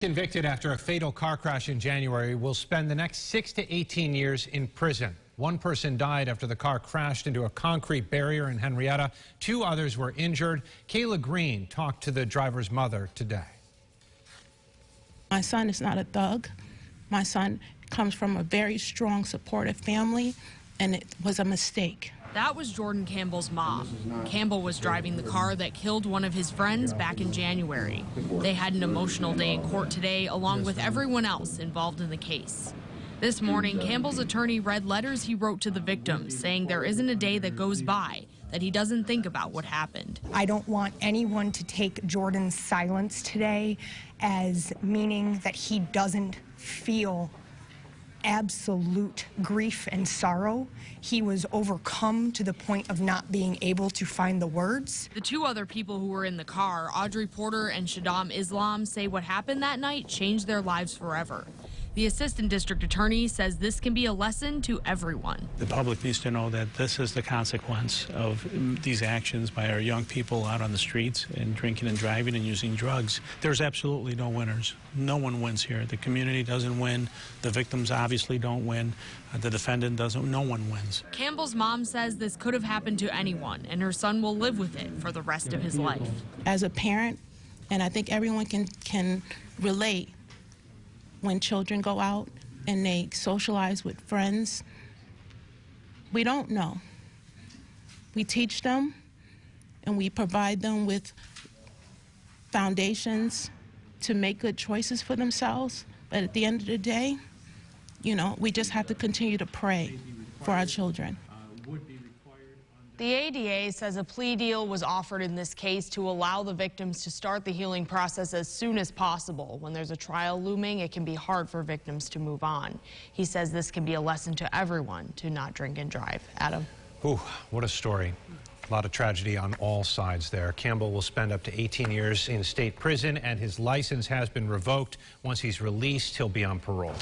Convicted after a fatal car crash in January will spend the next 6 to 18 years in prison. One person died after the car crashed into a concrete barrier in Henrietta. 2 others were injured. Kayla Green talked to the driver's mother today. My son is not a thug. My son comes from a very strong, supportive family, and it was a mistake. That was Jordin Campbell's mom. Campbell was driving the car that killed one of his friends back in January. They had an emotional day in court today, along with everyone else involved in the case. This morning, Campbell's attorney read letters he wrote to the victims, saying there isn't a day that goes by that he doesn't think about what happened. I don't want anyone to take Jordin's silence today as meaning that he doesn't feel absolute grief and sorrow. He was overcome to the point of not being able to find the words. The 2 other people who were in the car, Audrey Porter and Shaddam Islam, say what happened that night changed their lives forever. The assistant district attorney says this can be a lesson to everyone. The public needs to know that this is the consequence of these actions by our young people out on the streets and drinking and driving and using drugs. There's absolutely no winners. No one wins here. The community doesn't win. The victims obviously don't win. The defendant doesn't. No one wins. Campbell's mom says this could have happened to anyone, and her son will live with it for the rest of his life. As a parent, and I think everyone can relate, when children go out and they socialize with friends, we don't know. We teach them and we provide them with foundations to make good choices for themselves. But at the end of the day, you know, we just have to continue to pray for our children. The ADA says a plea deal was offered in this case to allow the victims to start the healing process as soon as possible. When there's a trial looming, it can be hard for victims to move on. He says this can be a lesson to everyone to not drink and drive. Adam? Ooh, what a story. A lot of tragedy on all sides there. Campbell will spend up to 18 years in state prison, and his license has been revoked. Once he's released, he'll be on parole.